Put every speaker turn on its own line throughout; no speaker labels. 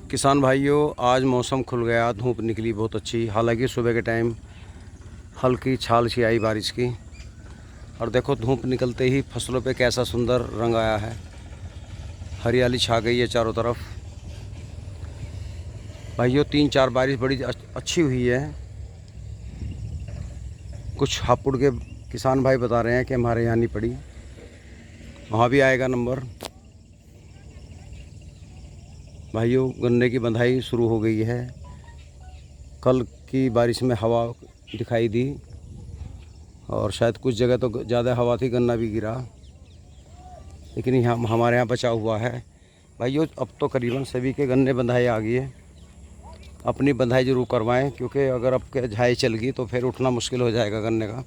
किसान भाइयों, आज मौसम खुल गया, धूप निकली बहुत अच्छी। हालांकि सुबह के टाइम हल्की छाल सी आई बारिश की। और देखो धूप निकलते ही फसलों पे कैसा सुंदर रंग आया है, हरियाली छा गई है चारों तरफ। भाइयों 3-4 बारिश बड़ी अच्छी हुई है। कुछ हापुड़ के किसान भाई बता रहे हैं कि हमारे यहाँ नहीं पड़ी, वहाँ भी आएगा नंबर। भाइयों गन्ने की बंधाई शुरू हो गई है। कल की बारिश में हवा दिखाई दी और शायद कुछ जगह तो ज़्यादा हवा थी, गन्ना भी गिरा, लेकिन यहाँ हमारे यहाँ बचा हुआ है। भाइयों अब तो करीबन सभी के गन्ने बंधाई आ गई है। अपनी बंधाई ज़रूर करवाएं, क्योंकि अगर अब के झाई चल गई तो फिर उठना मुश्किल हो जाएगा गन्ने का।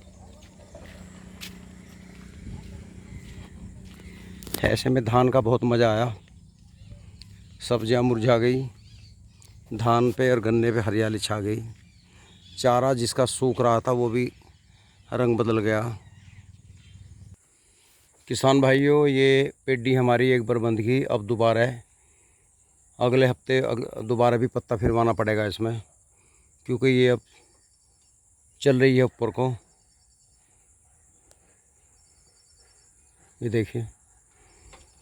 ऐसे में धान का बहुत मज़ा आया, सब्जियां मुरझा गई, धान पे और गन्ने पे हरियाली छा गई। चारा जिसका सूख रहा था वो भी रंग बदल गया। किसान भाइयों ये पेडी हमारी एक बार बंद की, अब दोबारा है। अगले हफ्ते दोबारा भी पत्ता फिरवाना पड़ेगा इसमें, क्योंकि ये अब चल रही है ऊपर को। ये देखिए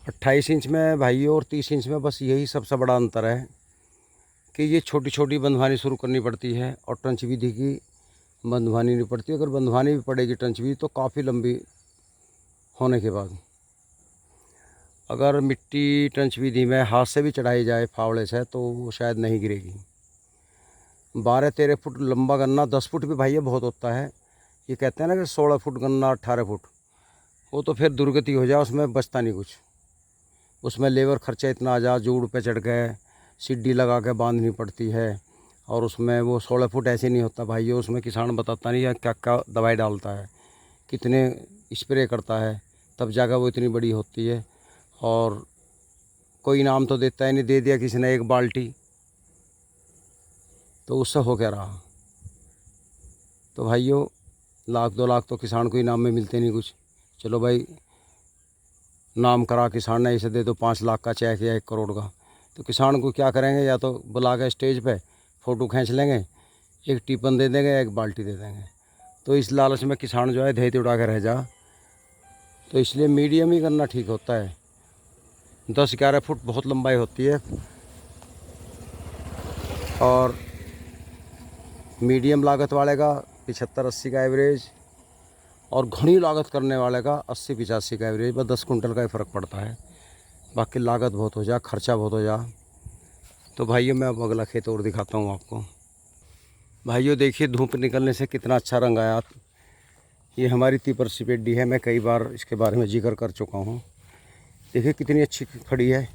28 इंच में भाइयों और 30 इंच में बस यही सबसे बड़ा अंतर है कि ये छोटी छोटी बंधवानी शुरू करनी पड़ती है और टंच विधि की बंधवानी नहीं पड़ती। अगर बंधवानी भी पड़ेगी टंच विधि तो काफ़ी लंबी होने के बाद। अगर मिट्टी टंच विधि में हाथ से भी चढ़ाई जाए फावड़े से तो वो शायद नहीं गिरेगी। 12-13 फुट लंबा गन्ना, 10 फुट भी भाइयों बहुत होता है। ये कहते हैं ना कि 16 फुट गन्ना 18 फुट, वो तो फिर दुर्गति हो जाए, उसमें बचता नहीं कुछ। उसमें लेबर खर्चा इतना आ जा, जोड़ पे चढ़ गए, सीढ़ी लगा के बांधनी पड़ती है। और उसमें वो 16 फुट ऐसे नहीं होता भाइयों, उसमें किसान बताता नहीं है क्या क्या दवाई डालता है, कितने स्प्रे करता है, तब जाकर वो इतनी बड़ी होती है। और कोई इनाम तो देता ही नहीं, दे दिया किसी ने 1 बाल्टी, तो उससे हो क्या रहा। तो भाइयों 1-2 लाख तो किसान को इनाम में मिलते नहीं कुछ। चलो भाई नाम करा किसान ने, इसे दे दो 5 लाख का चेक या 1 करोड़ का, तो किसान को क्या करेंगे, या तो बुला के स्टेज पे फ़ोटो खींच लेंगे, 1 टिफिन दे देंगे, 1 बाल्टी दे देंगे। तो इस लालच में किसान जो है धैर्य उड़ा के रह जा। तो इसलिए मीडियम ही करना ठीक होता है। 10-11 फुट बहुत लंबाई होती है और मीडियम लागत वाले का 75-80 का एवरेज, और घनी लागत करने वाले का 80-85 का एवरेज। बस 10 कुंटल का ही फ़र्क पड़ता है, बाकी लागत बहुत हो जा, खर्चा बहुत हो जा। तो भाइयों मैं अब अगला खेत और दिखाता हूँ आपको। भाइयों देखिए धूप निकलने से कितना अच्छा रंग आया। ये हमारी तीपरसी पेडी है, मैं कई बार इसके बारे में जिक्र कर चुका हूँ। देखिए कितनी अच्छी खड़ी है।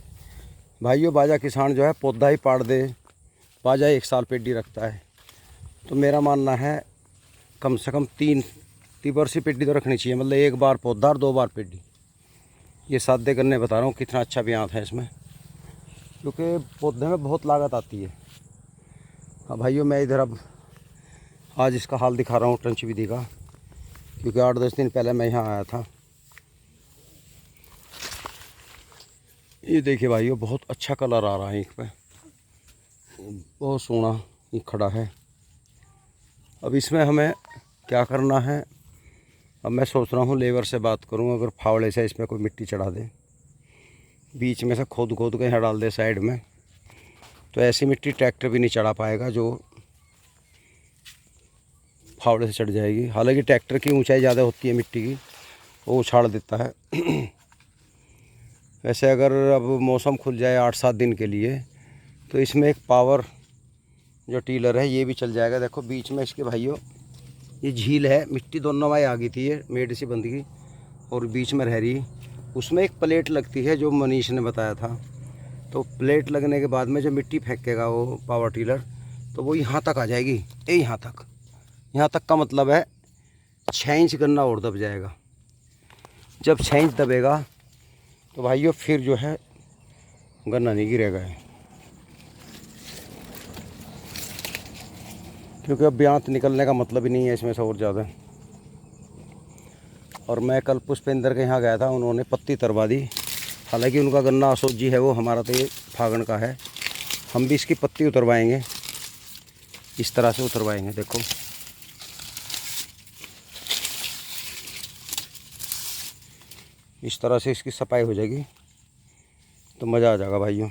भाइयों बाजा किसान जो है पौधा ही पाड़ दे, बाजा 1 साल पेडी रखता है। तो मेरा मानना है कम से कम 3 तीपरसी पेडी तो रखनी चाहिए, मतलब 1 बार पौधा और 2 बार पेडी। ये सादे गन्ने बता रहा हूँ कितना अच्छा ब्यांत है इसमें, क्योंकि पौधे में बहुत लागत आती है। हाँ भाइयों मैं इधर अब आज इसका हाल दिखा रहा हूँ टंच विधि का, क्योंकि 8-10 दिन पहले मैं यहाँ आया था। ये देखिए भाइयों बहुत अच्छा कलर आ रहा है ईख पे, बहुत सोना ईख खड़ा है। अब इसमें हमें क्या करना है, अब मैं सोच रहा हूँ लेबर से बात करूँ, अगर फावड़े से इसमें कोई मिट्टी चढ़ा दे, बीच में से खोद खोद के यहाँ डाल दे साइड में, तो ऐसी मिट्टी ट्रैक्टर भी नहीं चढ़ा पाएगा जो फावड़े से चढ़ जाएगी। हालांकि ट्रैक्टर की ऊंचाई ज़्यादा होती है मिट्टी की, वो उछाड़ देता है। वैसे अगर अब मौसम खुल जाए 8-7 दिन के लिए, तो इसमें एक पावर जो टीलर है ये भी चल जाएगा। देखो बीच में इसके भाइयों ये झील है, मिट्टी दोनों में आ गई थी, ये मेड सी बंदगी और बीच में रह रही। उसमें एक प्लेट लगती है जो मनीष ने बताया था। तो प्लेट लगने के बाद में जो मिट्टी फेंकेगा वो पावर टीलर, तो वो यहाँ तक आ जाएगी, यहाँ तक। यहाँ तक का मतलब है 6 इंच गन्ना और दब जाएगा। जब 6 इंच दबेगा तो भाइयों फिर जो है गन्ना नहीं गिरेगा, क्योंकि अब ब्यांत निकलने का मतलब ही नहीं है इसमें से और ज़्यादा। और मैं कल पुष्पेंद्र के यहाँ गया था, उन्होंने पत्ती तरवा दी। हालांकि उनका गन्ना असोजी है वो, हमारा तो ये फागण का है। हम भी इसकी पत्ती उतरवाएंगे, इस तरह से उतरवाएंगे। देखो इस तरह से इसकी सफाई हो जाएगी तो मज़ा आ जाएगा भाइयों।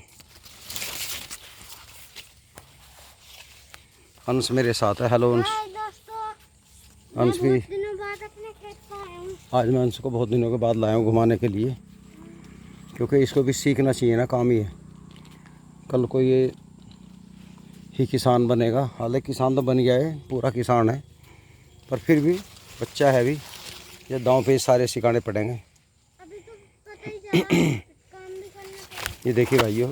अंश मेरे साथ है। हेलो अंश। अंश भी आज मैं अंश को बहुत दिनों के बाद लाया हूँ घुमाने के लिए, क्योंकि इसको भी सीखना चाहिए ना, काम ही है। कल को ये ही किसान बनेगा। हालांकि किसान तो बन गया है, पूरा किसान है, पर फिर भी बच्चा है, भी ये दांव पे सारे सिखाने पड़ेंगे।
अभी तो पता ही चला, काम भी करना।
ये देखिए भाइयों,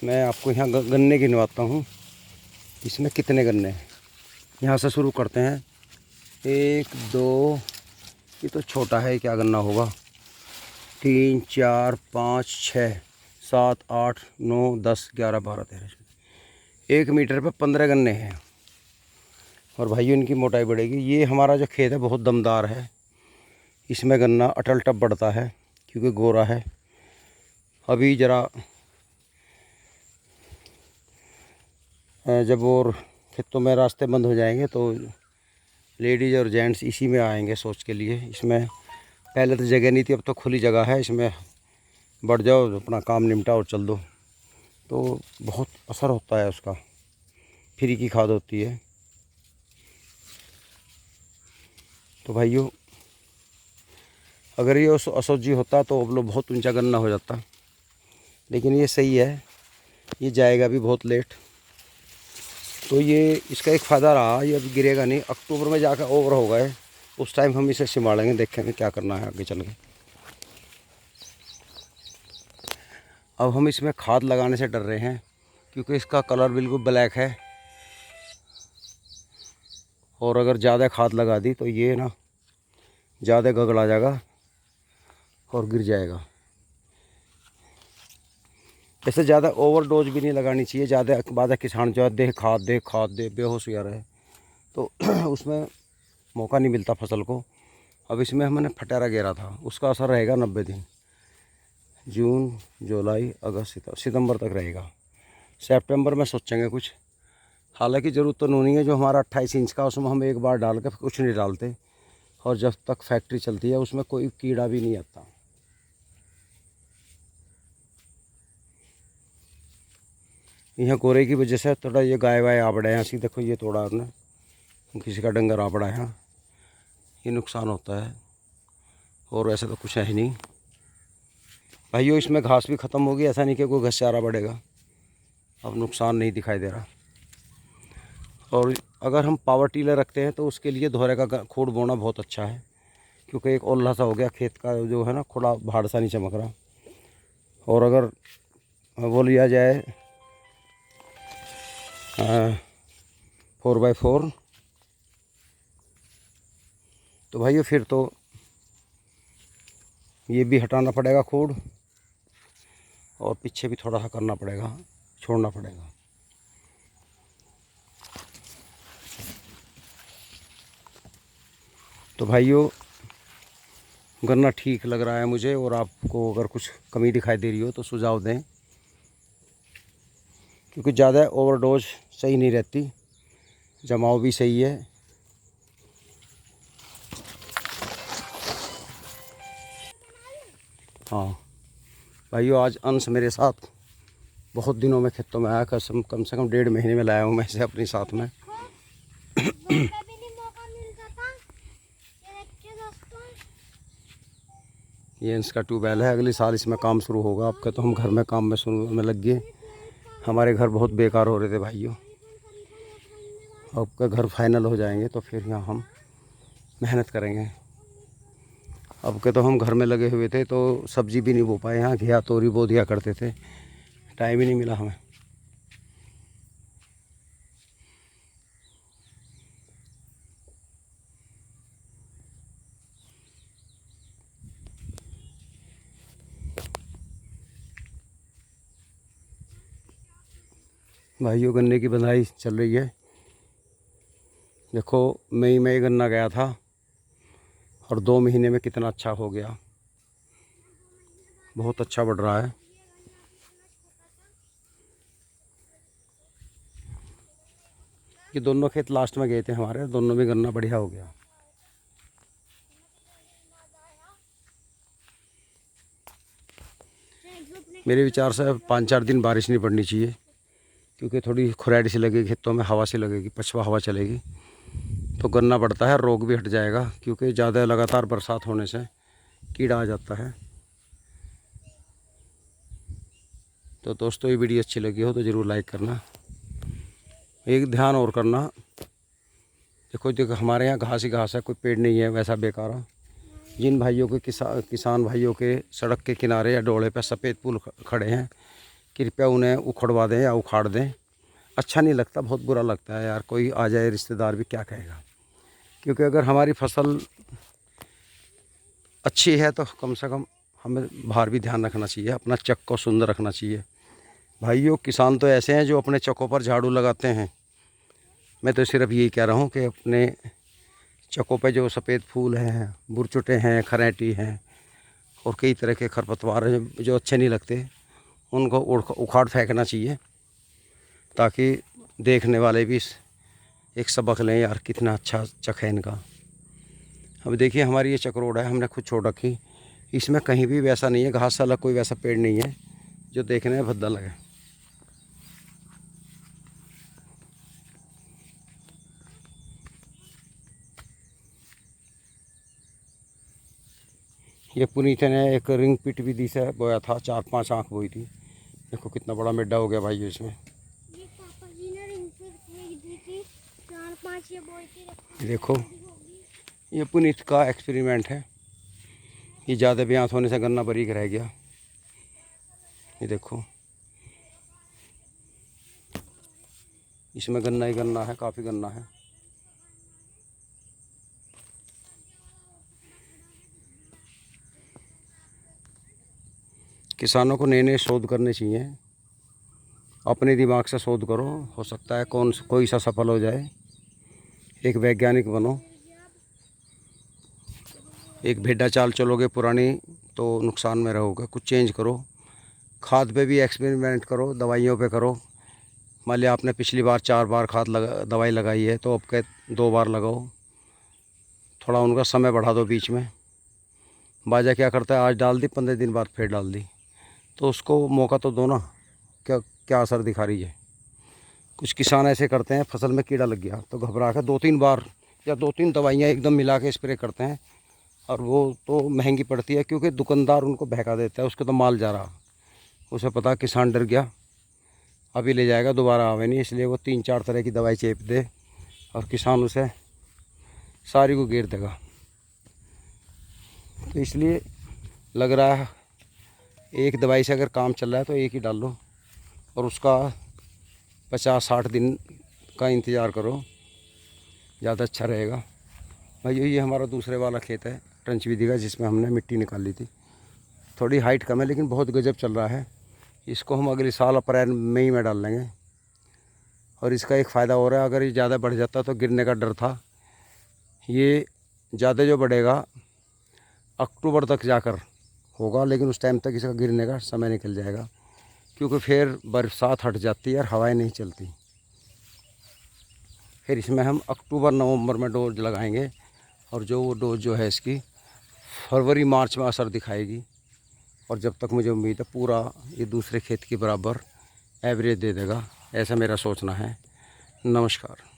मैं आपको यहाँ गन्ने गिनवाता हूँ, इसमें कितने गन्ने हैं। यहाँ से शुरू करते हैं। 1 2, ये तो छोटा है, क्या गन्ना होगा। 3 4 5 6 7 8 9 10 11 12 13। 1 मीटर पे 15 गन्ने हैं। और भाइयों इनकी मोटाई बढ़ेगी। ये हमारा जो खेत है बहुत दमदार है, इसमें गन्ना अटल टप बढ़ता है, क्योंकि गोरा है। अभी ज़रा जब और खेतों में रास्ते बंद हो जाएंगे तो लेडीज़ और जेंट्स इसी में आएंगे सोच के लिए। इसमें पहले तो जगह नहीं थी, अब तो खुली जगह है, इसमें बढ़ जाओ, अपना काम निपटाओ और चल दो। तो बहुत असर होता है उसका, फ्री की खाद होती है। तो भाइयों अगर ये असोजी होता तो अब लोग बहुत ऊंचा गन्ना हो जाता, लेकिन ये सही है, ये जाएगा भी बहुत लेट। तो ये इसका एक फ़ायदा रहा, ये अभी गिरेगा नहीं। अक्टूबर में जाकर ओवर होगा है, उस टाइम हम इसे संभालेंगे, देखेंगे क्या करना है आगे चल के। अब हम इसमें खाद लगाने से डर रहे हैं, क्योंकि इसका कलर बिल्कुल ब्लैक है, और अगर ज़्यादा खाद लगा दी तो ये ना ज़्यादा गगड़ा जाएगा और गिर जाएगा। ऐसे ज़्यादा ओवरडोज भी नहीं लगानी चाहिए। ज़्यादा किसान जो है दे खाद दे बेहोश हो रहा है, तो उसमें मौका नहीं मिलता फसल को। अब इसमें हमने फटारा घेरा था, उसका असर रहेगा 90 दिन, जून जुलाई अगस्त सितंबर तक रहेगा। सितंबर में सोचेंगे कुछ। हालांकि ज़रूरत तो नहीं है, जो हमारा 28 इंच का उसमें हम एक बार डाल के कुछ नहीं डालते, और जब तक फैक्ट्री चलती है उसमें कोई कीड़ा भी नहीं आता। यहाँ गोरे की वजह से थोड़ा ये गाय वाय आ पड़े हैं ऐसी। देखो ये तोड़ा आपने, किसी का डंगर आ पड़ा है, ये नुकसान होता है, और वैसे तो कुछ है ही नहीं भाइयों। इसमें घास भी ख़त्म होगी, ऐसा नहीं कि कोई घास चारा बढ़ेगा, अब नुकसान नहीं दिखाई दे रहा। और अगर हम पावर टीलर रखते हैं तो उसके लिए दोहरे का खोड़ बोना बहुत अच्छा है, क्योंकि एक ओल्ला सा हो गया खेत का जो है ना, खोड़ा भाड़ सा नहीं चमक रहा। और अगर वो लिया जाए 4x4 तो भाइयों फिर तो ये भी हटाना पड़ेगा खोड़, और पीछे भी थोड़ा सा करना पड़ेगा, छोड़ना पड़ेगा। तो भाइयों गन्ना ठीक लग रहा है मुझे, और आपको अगर कुछ कमी दिखाई दे रही हो तो सुझाव दें, क्योंकि ज़्यादा ओवरडोज सही नहीं रहती, जमाव भी सही है। हाँ भाइयों, आज अंश मेरे साथ बहुत दिनों में खेतों में आया, कम से कम 1.5 महीने में लाया हूँ मैं इसे अपने साथ में। ये इसका ट्यूबवेल है, अगले साल इसमें काम शुरू होगा। आपका तो हम घर में काम में शुरू में लग गए। हमारे घर बहुत बेकार हो रहे थे भाइयों, आपका घर फाइनल हो जाएंगे तो फिर यहाँ हम मेहनत करेंगे। अब के तो हम घर में लगे हुए थे तो सब्ज़ी भी नहीं बो पाए, यहाँ घिया तोरी बो दिया करते थे, टाइम ही नहीं मिला हमें। भाइयों गन्ने की बंधाई चल रही है। देखो मई में गन्ना गया था, और 2 महीने में कितना अच्छा हो गया, बहुत अच्छा बढ़ रहा है। जबकि दोनों खेत लास्ट में गए थे हमारे, दोनों में गन्ना बढ़िया हो गया। मेरे विचार से 5-4 दिन बारिश नहीं पड़नी चाहिए, क्योंकि थोड़ी खुरैड सी लगेगी खेतों में, हवा सी लगेगी, पछवा हवा चलेगी तो गन्ना बढ़ता है, रोग भी हट जाएगा। क्योंकि ज़्यादा लगातार बरसात होने से कीड़ा आ जाता है। तो दोस्तों, ये वीडियो अच्छी लगी हो तो ज़रूर लाइक करना। एक ध्यान और करना, देखो हमारे यहाँ घास ही घास है, कोई पेड़ नहीं है वैसा बेकार। जिन भाइयों के किसान भाइयों के सड़क के किनारे या डोले पर सफ़ेद फूल खड़े हैं, कृपया उन्हें उखड़वा दें या उखाड़ दें। अच्छा नहीं लगता, बहुत बुरा लगता है यार, कोई आ जाए रिश्तेदार भी क्या कहेगा। क्योंकि अगर हमारी फसल अच्छी है तो कम से कम हमें बाहर भी ध्यान रखना चाहिए, अपना चक को सुंदर रखना चाहिए। भाइयों, किसान तो ऐसे हैं जो अपने चकों पर झाड़ू लगाते हैं। मैं तो सिर्फ यही कह रहा हूँ कि अपने चकों पे जो सफ़ेद फूल हैं, बुरचुटे हैं, खरेटी हैं और कई तरह के खरपतवार हैं जो अच्छे नहीं लगते, उनको उखाड़ फेंकना चाहिए, ताकि देखने वाले भी एक सबक लें, यार कितना अच्छा चक है इनका। अब देखिए, हमारी ये चक रोड है, हमने खुद छोड़ रखी, इसमें कहीं भी वैसा नहीं है, घास से अलग कोई वैसा पेड़ नहीं है जो देखने में भद्दा लगे। ये पुनीत ने एक रिंग पिट विधि से बोया था, 4-5 आँख बोई थी। देखो कितना बड़ा मिड्डा हो गया भाई इसमें।
ये पापा जी ने रिंग से फेंक दी थी, 4-5 ये बोई थी।
देखो, ये पुनीत का एक्सपेरिमेंट है। ये ज़्यादा ब्यास होने से गन्ना बारीक रह गया। ये देखो, इसमें गन्ना ही गन्ना है, काफ़ी गन्ना है। किसानों को नए नए शोध करने चाहिए, अपने दिमाग से शोध करो, हो सकता है कोई सा सफल हो जाए। एक वैज्ञानिक बनो। एक भेड़ा चाल चलोगे पुरानी तो नुकसान में रहोगे, कुछ चेंज करो। खाद पे भी एक्सपेरिमेंट करो, दवाइयों पे करो। मान लिया आपने पिछली बार 4 बार दवाई लगाई है, तो अब के 2 बार लगाओ। थोड़ा उनका समय बढ़ा दो बीच में। बाजा क्या करता है, आज डाल दी, 15 दिन बाद फिर डाल दी, तो उसको मौका तो दो ना, क्या क्या असर दिखा रही है। कुछ किसान ऐसे करते हैं, फसल में कीड़ा लग गया तो घबरा कर 2-3 बार या 2-3 दवाइयाँ एकदम मिला के स्प्रे करते हैं, और वो तो महंगी पड़ती है, क्योंकि दुकानदार उनको बहका देता है, उसको तो माल जा रहा, उसे पता किसान डर गया, अभी ले जाएगा, दोबारा आवे नहीं, इसलिए वो 3-4 तरह की दवाई चेप दे और किसान उसे सारी को गिर देगा। तो इसलिए लग रहा है एक दवाई से अगर काम चल रहा है तो एक ही डाल लो, और उसका 50-60 दिन का इंतज़ार करो, ज़्यादा अच्छा रहेगा। भाई ये हमारा दूसरे वाला खेत है ट्रंच विधि का, जिसमें हमने मिट्टी निकाली थी। थोड़ी हाइट कम है लेकिन बहुत गजब चल रहा है। इसको हम अगले साल अप्रैल मई में डाल लेंगे। और इसका एक फ़ायदा हो रहा है, अगर ये ज़्यादा बढ़ जाता तो गिरने का डर था। ये ज़्यादा जो बढ़ेगा अक्टूबर तक जाकर होगा, लेकिन उस टाइम तक इसका गिरने का समय निकल जाएगा, क्योंकि फिर बरसात हट जाती है और हवाएं नहीं चलती। फिर इसमें हम अक्टूबर-नवंबर में डोज लगाएंगे, और जो वो डोज जो है इसकी फरवरी-मार्च में असर दिखाएगी। और जब तक मुझे उम्मीद है पूरा ये दूसरे खेत के बराबर एवरेज दे देगा, ऐसा मेरा सोचना है। नमस्कार।